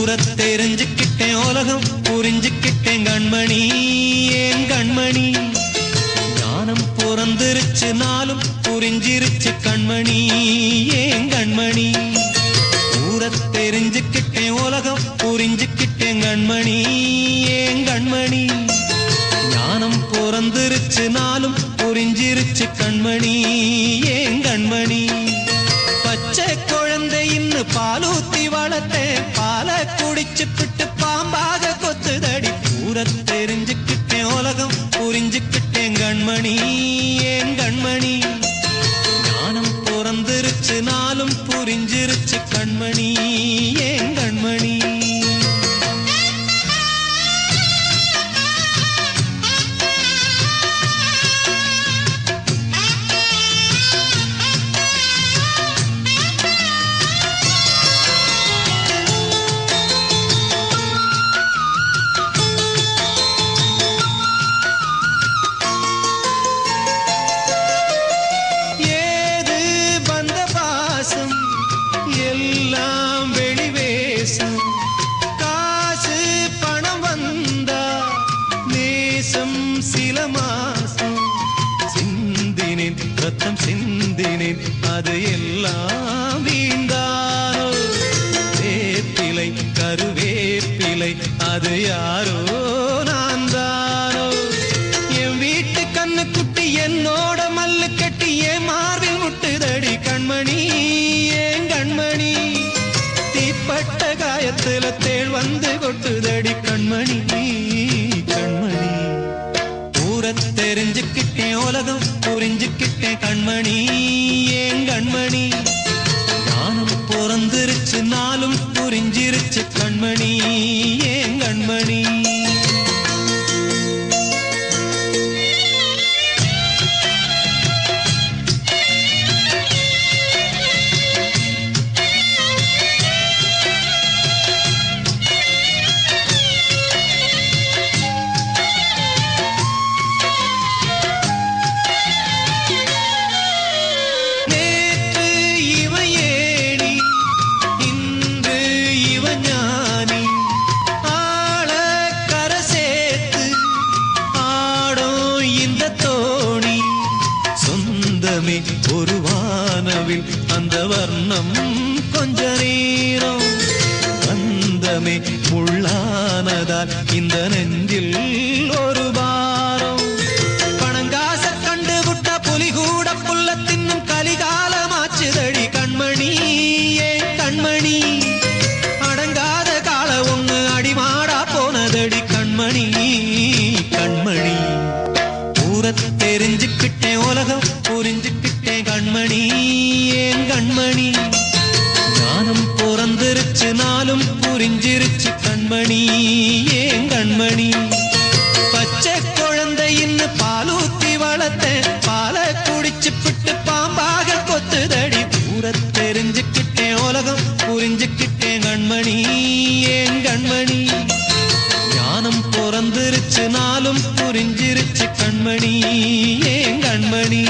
ஊரத் தெரிஞ்சுக்கிட்டேன் உலகம் புரிஞ்சுக்கிட்டேன் கண்மணி ஏன் கண்மணி ஞானம் பிறந்திருச்சு நாளும் புரிஞ்சிருச்சு கண்மணி ஏன் கண்மணி ஊரத் தெரிஞ்சுக்கிட்டேன் உலகம் புரிஞ்சுக்கிட்டேன் கண்மணி ஏன் கண்மணி ஞானம் பிறந்திருச்சு நாளும் புரிஞ்சிருச்சு கண்மணி ஏன் கண்மணி பச்சை குழந்தை இன்னும் பாலூத்தி வளர்த்தேன் பாலை குடிச்சு பிட்டு பாம்பாக கொத்துதடி ஊரத் தெரிஞ்சுக்கிட்டேன் உலகம் புரிஞ்சுக்கிட்டேன் கண்மணி ஏன் கண்மணி ஞானம் பிறந்திருச்சு நாளும் புரிஞ்சிருச்சு கண்மணி ஏன் கண்மணி எல்லாம் வெளிவேசம் காசு பணம் வந்தா நேசம் சில மாசம் சிந்தினேன் ரத்தம் சிந்தினேன் அது எல்லாம் வீந்தானோ வேப்பிலை கருவேப்பிலை அது யாரோ நான் தானோ என் வீட்டு கண்ணு குட்டி என்னோட மல்லு கட்டி என் மார்பில் முட்டுதடி கண்மணி கண்மணி தீப்பட்ட காயத்துல தேள் வந்து கொட்டுதடி கண்மணி கண்மணி ஊரத் தெரிஞ்சுக்கிட்டேன் உலகம் புரிஞ்சுக்கிட்டேன் கண்மணி ஏன் கண்மணி ஞானம் பிறந்திருச்சு நாளும் புரிஞ்சிருச்சு கண்மணி ஏன் கண்மணி ஒரு வானவில் அந்த வர்ணம் கொஞ்ச நேரம் வந்தமே முள்ளானதால் இந்த நெஞ்சில் ஒரு பாரம் பணங்காச கண்டு விட்ட புலி கூட புல்ல தின்னும் கலிகாலமாச்சுதடி கண்மணி ஏன் கண்மணி அடங்காத கால ஒண்ணு அடிமாடா போனதடி கண்மணி கண்மணி ஊரத் தெரிஞ்சுக்கிட்டேன் உலகம் புரிஞ்சுக்கிட்டேன் கண்மணி ஏன் கண்மணி ஞானம் பிறந்திருச்சு நாளும் புரிஞ்சிருச்சு கண்மணி ஏன் கண்மணி பச்சை குழந்தை இன்னும் பாலூத்தி வளர்த்தேன் பாலை குடிச்சு பிட்டு பாம்பாக கொத்துதடி ஊரத் தெரிஞ்சுக்கிட்டேன் உலகம் புரிஞ்சுக்கிட்டேன் கண்மணி ஏன் கண்மணி ஞானம் பிறந்திருச்சு நாளும் புரிஞ்சிருச்சு கண்மணி ஏன் கண்மணி